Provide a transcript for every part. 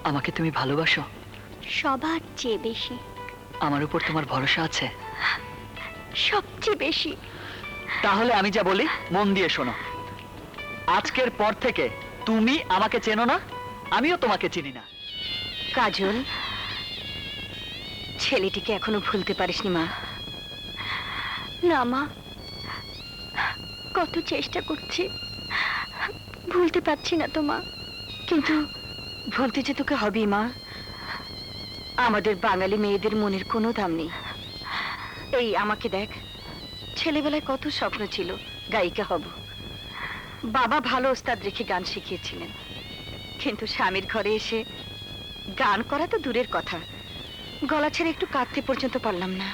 আমাকে তুমি ভালোবাসো? সবার চেয়ে বেশি। আমার উপর তোমার ভরসা আছে? সবচেয়ে বেশি। তাহলে আমি যা বলি মন দিয়ে শোনো। আজকের পর থেকে তুমি আমাকে চেনো না, আমিও তোমাকে চিনি না। কাজল, ছেলেটিকে এখনো ভুলতে পারিসনি মা? না মা, কত চেষ্টা করছি, ভুলতে পারছি না তো মা। কিন্তু ভুলতে যে তোকে হবেই মা। আমাদের বাঙালি মেয়েদের মনের কোনো দাম নেই। এই আমাকে দেখ, ছেলেবেলায় কত স্বপ্ন ছিল গায়িকা হব। বাবা ভালো ওস্তাদ রেখে গান শিখিয়েছিলেন, কিন্তু স্বামীর ঘরে এসে গান করা তো দূরের কথা, গলা ছেড়ে একটু কাঁদতে পর্যন্ত পারলাম না।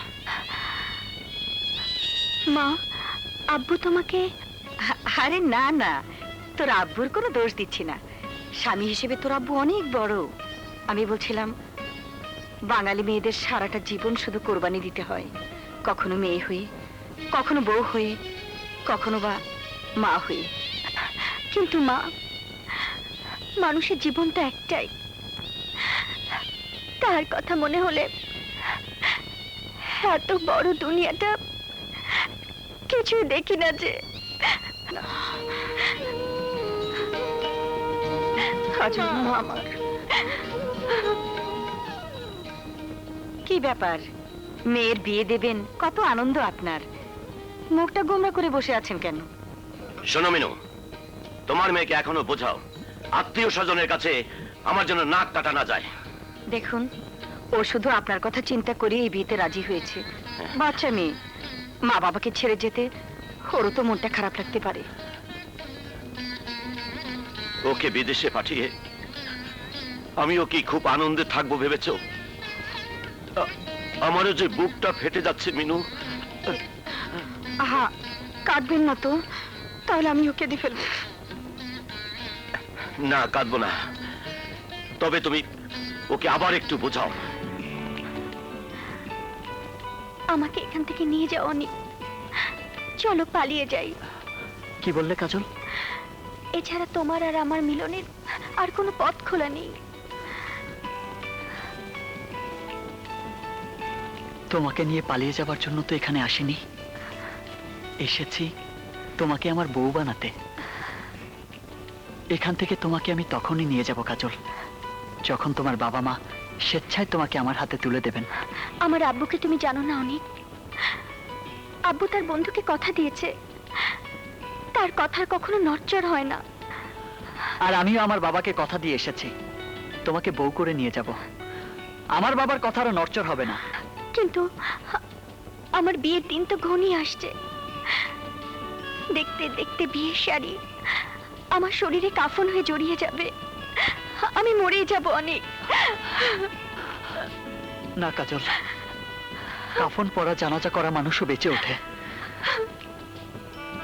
মা, আব্বু তোমাকে? আরে না না, তোর আব্বুর কোনো দোষ দিচ্ছি না। স্বামী হিসেবে তোর আব্বু অনেক বড়। আমি বলছিলাম, বাঙালি মেয়েদের সারাটা জীবন শুধু কোরবানি দিতে হয়, কখনো মেয়ে হয়ে, কখনো বউ হয়ে, কখনো বা মা হয়ে। কিন্তু মা, মানুষের জীবন তো একটাই, তার কথা মনে হলে এত বড় দুনিয়াটা কিছুই দেখি না যে। কাজল মা আমার, কি ব্যাপার? মেয়ের বিয়ে দেবেন, কত আনন্দ আপনার, মুখটা গোমরা করে বসে আছেন কেন? শোনো মিনু, তোমার মেয়েকে এখনো বোঝাও, আত্মীয় স্বজনের কাছে আমার জন্য নাক কাটা না যায়। দেখুন, ও শুধু আপনার কথা চিন্তা করে এই বিয়েতে রাজি হয়েছে। বাচ্চা মেয়ে, মা বাবাকে ছেড়ে যেতে ওরও তো মনটা খারাপ লাগতে পারে। ওকে বিদেশে পাঠিয়ে আমিও কি খুব আনন্দে থাকবো ভেবেছো? আমারও যে বুকটা ফেটে যাচ্ছে মিনু। আহা, কাঁদবেন না তো, তাহলে আমি ওকে দিয়ে ফেলবো। না, কাঁদবো না, তবে তুমি ওকে আবার একটু বোঝাও। আমাকে এখান থেকে নিয়ে যাও অনেক, চলো পালিয়ে যাই। কি বললে কাজল? এছাড়া তোমার আর আমার মিলনের আর কোনো পথ খোলা নেই। তোমাকে নিয়ে পালিয়ে যাবার জন্য তো এখানে আসিনি, এসেছি তোমাকে আমার বউ বানাতে। এখান থেকে তোমাকে আমি তখনই নিয়ে যাব কাজল, যখন তোমার বাবা মা স্বেচ্ছায় তোমাকে আমার হাতে তুলে দেবেন। আমার আব্বুকে তুমি জানো না অনেক? আব্বু তার বন্ধুকে কথা দিয়েছে, তার কথার কখনো নড়চড় হয় না। আর আমিও আমার বাবাকে কথা দিয়ে এসেছি, তোমাকে বউ করে নিয়ে যাব। আমার বাবার কথারও নড়চড় হবে না। কিন্তু আমার বিয়ের দিন তো ঘনিয়ে আসছে, দেখতে দেখতে বিয়ের শাড়ি আমার শরীরে কাফন হয়ে জড়িয়ে যাবে, আমি মরেই যাব অনেক। না কাজল, কাফন পরা জানাজা করা মানুষও বেঁচে ওঠে,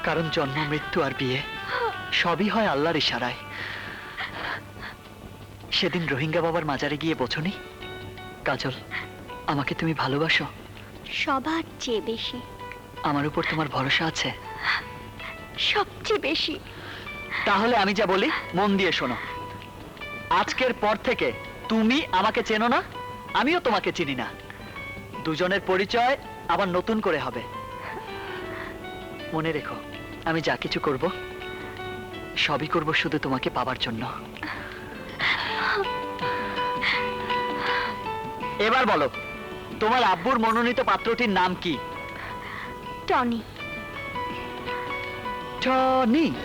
কারণ জন্ম মৃত্যু আর বিয়ে সবই হয় আল্লাহর ইশারায়। সেদিন রোহিঙ্গা বাবার মাজারে গিয়ে বোঝনি কাজল, আমাকে তুমি ভালোবাসো? সবার চেয়ে বেশি। আমার উপর তোমার ভরসা আছে? সবচেয়ে বেশি। তাহলে আমি যা বলি মন দিয়ে শোনো। আজকের পর থেকে তুমি আমাকে চেনো না, আমিও তোমাকে চিনি না। দুজনের পরিচয় আবার নতুন করে হবে। মনে রেখো, আমি যা কিছু করব সবই করব শুধু তোমাকে পাবার জন্য। এবার বলো, তোমার আব্বুর মনোনীত পাত্রটির নাম কি? টনি। টনি?